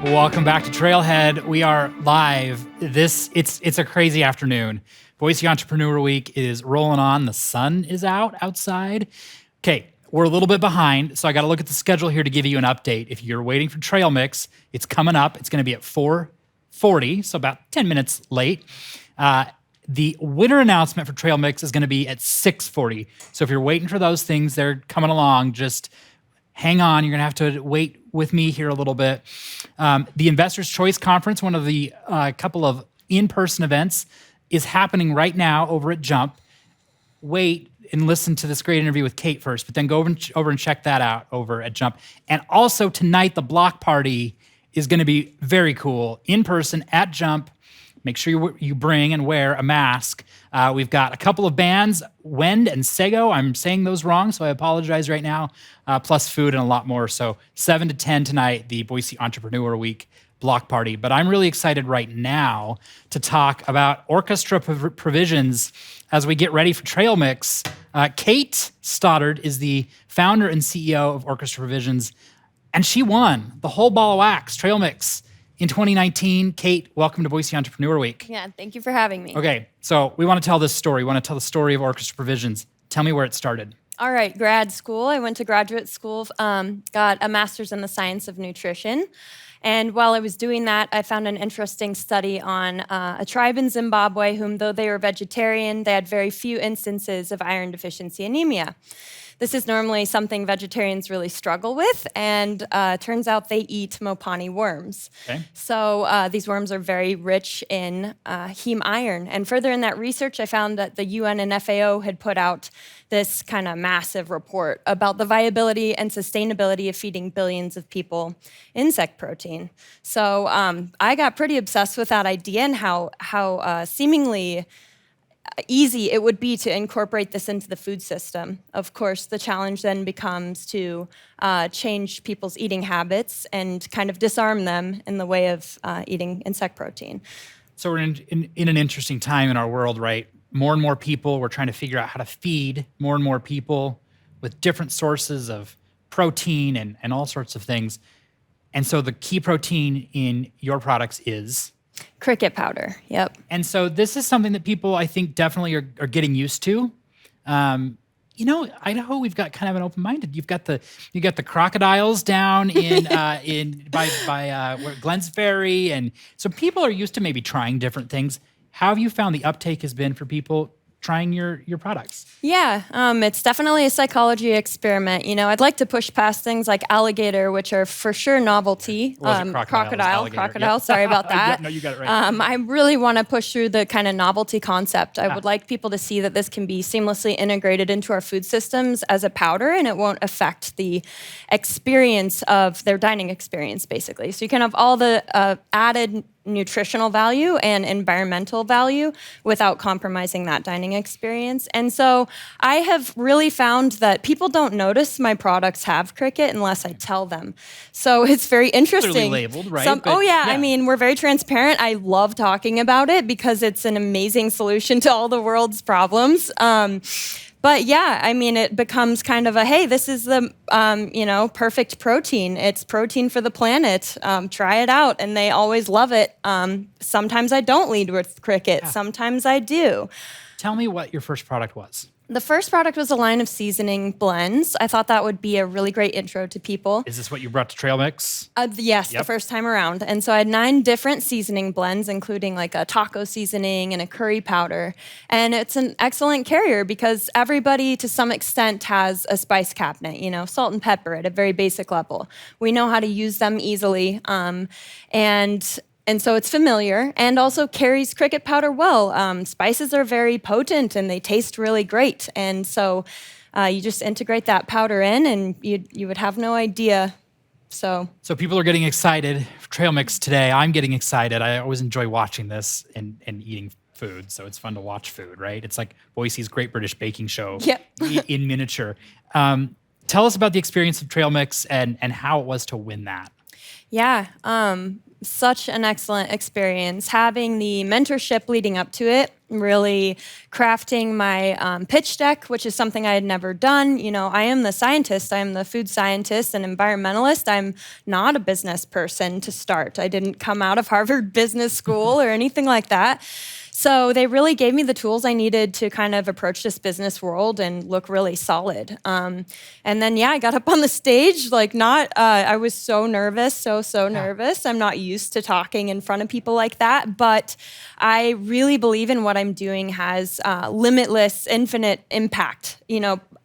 Welcome back to Trailhead. We are live. It's a crazy afternoon. Boise Entrepreneur Week is rolling on. The sun is out outside. Okay, we're a little bit behind, so I got to look at the schedule here to give you an update. If you're waiting for Trail Mix, it's coming up. It's going to be at 4:40, so about 10 minutes late. The winner announcement for Trail Mix is going to be at 6:40. So if you're waiting for those things, they're coming along. Just hang on. You're going to have to wait with me here a little bit. The Investors Choice Conference, one of the couple of in-person events, is happening right now over at Jump. Wait and listen to this great interview with Kate first, but then go over and check that out over at Jump. And also tonight, the block party is going to be very cool. In person at Jump. Make sure you bring and wear a mask. We've got a couple of bands, Wend and Sego. I'm saying those wrong, so I apologize right now. Plus food and a lot more. So 7 to 10 tonight, the Boise Entrepreneur Week block party. But I'm really excited right now to talk about Orchestra provisions as we get ready for Trail Mix. Kate Stoddard is the founder and CEO of Orchestra Provisions, and she won the whole ball of wax, Trail Mix, in 2019. Kate, welcome to Boise Entrepreneur Week. Yeah, thank you for having me. Okay, so we want to tell this story. We want to tell the story of Orchestra Provisions. Tell me where it started. All right, grad school. I went to graduate school, got a master's in the science of nutrition. And while I was doing that, I found an interesting study on a tribe in Zimbabwe whom, though they were vegetarian, they had very few instances of iron deficiency anemia. This is normally something vegetarians really struggle with, and turns out they eat Mopani worms. Okay. So these worms are very rich in heme iron. And further in that research, I found that the UN and FAO had put out this kind of massive report about the viability and sustainability of feeding billions of people insect protein. So I got pretty obsessed with that idea and how seemingly easy it would be to incorporate this into the food system. Of course, the challenge then becomes to change people's eating habits and kind of disarm them in the way of eating insect protein. So we're in an interesting time in our world, right? More and more people, we're trying to figure out how to feed more and more people with different sources of protein and all sorts of things. And so the key protein in your products is? Cricket powder, yep. And so this is something that people, I think, definitely are getting used to. Idaho, we've got kind of an open-minded. You got the crocodiles down in by Glens Ferry, and so people are used to maybe trying different things. How have you found the uptake has been for people trying your products? Yeah, it's definitely a psychology experiment. You know, I'd like to push past things like alligator, which are for sure novelty. Crocodile. Yep. Sorry about that. No, you got it right. I really want to push through the kind of novelty concept. I would like people to see that this can be seamlessly integrated into our food systems as a powder, and it won't affect the experience of their dining experience, basically. So you can have all the added nutritional value and environmental value without compromising that dining experience. And so I have really found that people don't notice my products have cricket unless I tell them. So it's very interesting. Clearly labeled, right? I mean, we're very transparent. I love talking about it because it's an amazing solution to all the world's problems. But yeah, I mean, it becomes kind of a, hey, this is the, perfect protein. It's protein for the planet. Try it out. And they always love it. Sometimes I don't lead with cricket. Yeah. Sometimes I do. Tell me what your first product was. The first product was a line of seasoning blends. I thought that would be a really great intro to people. Is this what you brought to Trail Mix? Yes, yep. The first time around. And so I had 9 different seasoning blends, including like a taco seasoning and a curry powder. And it's an excellent carrier because everybody to some extent has a spice cabinet, salt and pepper at a very basic level. We know how to use them easily. And so it's familiar and also carries cricket powder well. Spices are very potent and they taste really great. And so you just integrate that powder in and you would have no idea. So people are getting excited for Trail Mix today. I'm getting excited. I always enjoy watching this and eating food. So it's fun to watch food, right? It's like Boise's Great British Baking Show in miniature. Tell us about the experience of Trail Mix and how it was to win that. Yeah. such an excellent experience. Having the mentorship leading up to it, really crafting my pitch deck, which is something I had never done. I am the scientist. I am the food scientist and environmentalist. I'm not a business person to start. I didn't come out of Harvard Business School or anything like that. So they really gave me the tools I needed to kind of approach this business world and look really solid. And then, I got up on the stage, I was so nervous, so nervous. I'm not used to talking in front of people like that, but I really believe in what I'm doing has limitless, infinite impact,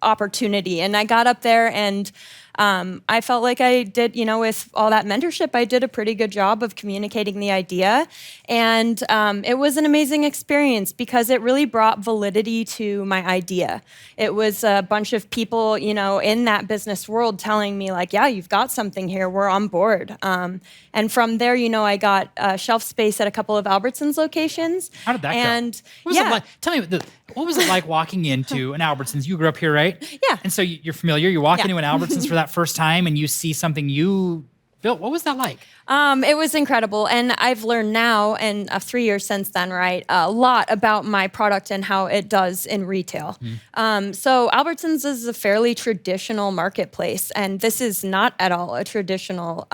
opportunity. And I got up there and I felt like I did, with all that mentorship, I did a pretty good job of communicating the idea. And it was an amazing experience because it really brought validity to my idea. It was a bunch of people, in that business world telling me you've got something here, we're on board. And from there, I got shelf space at a couple of Albertsans locations. How did that go? What was it like? Tell me, what was it like walking into an Albertsans? You grew up here, right? Yeah. And so you're familiar. You walk into an Albertsans for that first time and you see something you built. What was that like? It was incredible. And I've learned now, and 3 years since then, right, a lot about my product and how it does in retail. So Albertsons is a fairly traditional marketplace, and this is not at all a traditional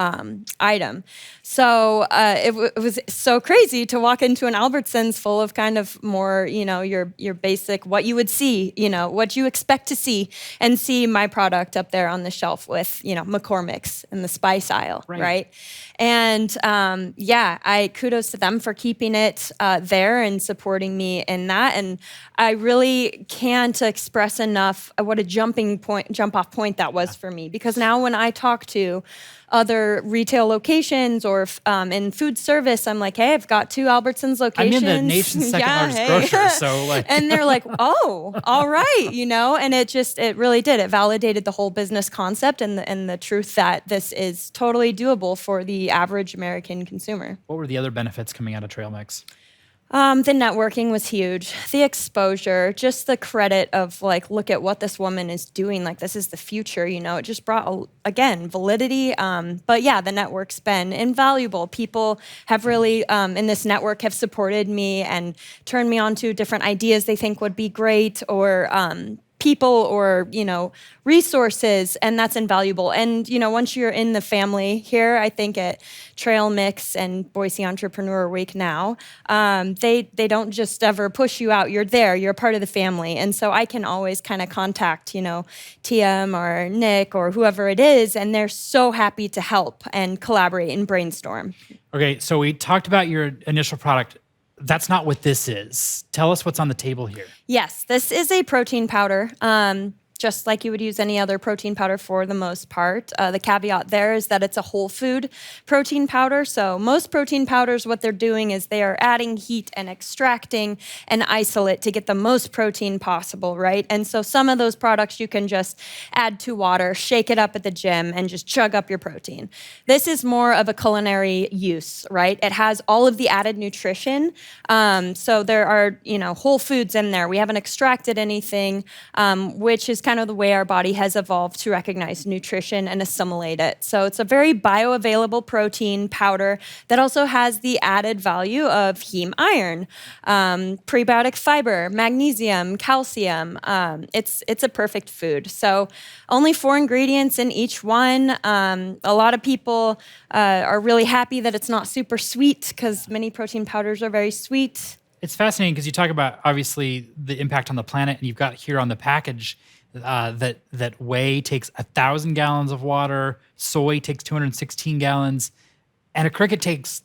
item. So it was so crazy to walk into an Albertsons full of kind of more, your basic, what you would see, what you expect to see, and see my product up there on the shelf with, McCormick's in the spice aisle, right? And I kudos to them for keeping it there and supporting me in that. And I really can't express enough what a jump off point that was for me. Because now when I talk to other retail locations or in food service, I'm like, hey, I've got 2 Albertsons locations. I'm in the nation's second largest grocer, so and they're like, oh, all right, and it really did. It validated the whole business concept and the truth that this is totally doable for the average American consumer. What were the other benefits coming out of Trail Mix? The networking was huge. The exposure, just the credit of look at what this woman is doing. This is the future, It just brought, again, validity. But the network's been invaluable. People have really, in this network, have supported me and turned me on to different ideas they think would be great or people or, resources, and that's invaluable. And, once you're in the family here, I think at Trail Mix and Boise Entrepreneur Week now, they don't just ever push you out. You're there. You're a part of the family. And so I can always kind of contact, TM or Nick or whoever it is, and they're so happy to help and collaborate and brainstorm. Okay, so we talked about your initial product. That's not what this is. Tell us what's on the table here. Yes, this is a protein powder. Just like you would use any other protein powder for the most part. The caveat there is that it's a whole food protein powder. So most protein powders, what they're doing is they are adding heat and extracting an isolate to get the most protein possible, right? And so some of those products you can just add to water, shake it up at the gym, and just chug up your protein. This is more of a culinary use, right? It has all of the added nutrition. So there are, whole foods in there. We haven't extracted anything, which is kind of the way our body has evolved to recognize nutrition and assimilate it. So it's a very bioavailable protein powder that also has the added value of heme iron, prebiotic fiber, magnesium, calcium. It's a perfect food. So only 4 ingredients in each one. A lot of people are really happy that it's not super sweet because many protein powders are very sweet. It's fascinating because you talk about, obviously, the impact on the planet, and you've got here on the package that whey takes 1,000 gallons of water, soy takes 216 gallons, and a cricket takes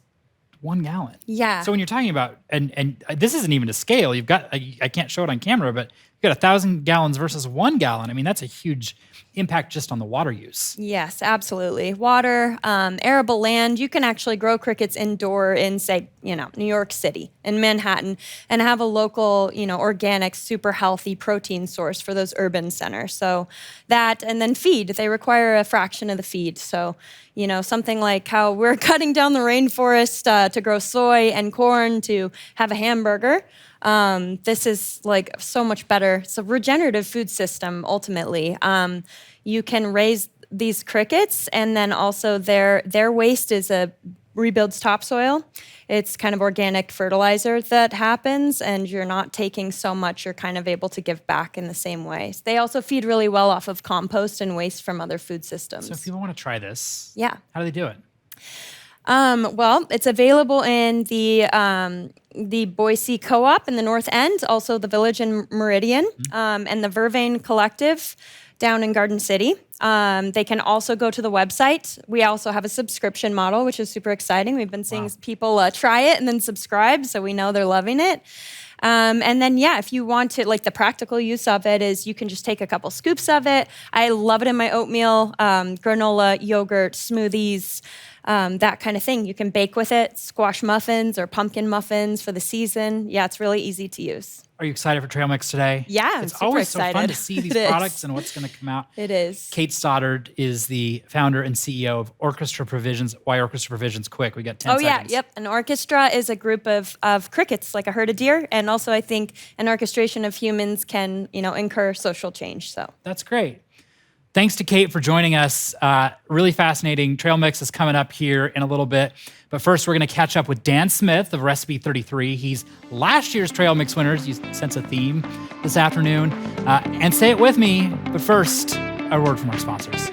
1 gallon. Yeah. So when you're talking about, and this isn't even a scale, you've got, I can't show it on camera, but you've got 1,000 gallons versus 1 gallon. I mean, that's a huge impact just on the water use. Yes, absolutely. Water, arable land. You can actually grow crickets indoor in, say, New York City, in Manhattan, and have a local, organic, super healthy protein source for those urban centers. So that, and then feed. They require a fraction of the feed. So, something like how we're cutting down the rainforest to grow soy and corn to have a hamburger. This is so much better. It's a regenerative food system, ultimately. You can raise these crickets, and then also their waste is a rebuilds topsoil. It's kind of organic fertilizer that happens, and you're not taking so much. You're kind of able to give back in the same way. They also feed really well off of compost and waste from other food systems. So if people want to try this, yeah, how do they do it? Well, it's available in the Boise Co-op in the North End, also the Village in Meridian, and the Vervain Collective down in Garden City. They can also go to the website. We also have a subscription model, which is super exciting. We've been seeing people try it and then subscribe, so we know they're loving it. And then, if you want to, like the practical use of it is you can just take a couple scoops of it. I love it in my oatmeal, granola, yogurt, smoothies, that kind of thing. You can bake with it, squash muffins or pumpkin muffins for the season. Yeah, it's really easy to use. Are you excited for Trail Mix today? Yeah, I'm it's super always excited. so fun to see these products and what's going to come out. It is. Kate Stoddard is the founder and CEO of Orchestra Provisions. Why Orchestra Provisions? Quick, we got 10 seconds. Yep. An orchestra is a group of crickets, like a herd of deer, and also I think an orchestration of humans can, incur social change. So that's great. Thanks to Kate for joining us. Really fascinating. Trail Mix is coming up here in a little bit. But first, we're going to catch up with Dan Smith of Recipe 33. He's last year's Trail Mix winners. You sense a theme this afternoon. And say it with me. But first, a word from our sponsors.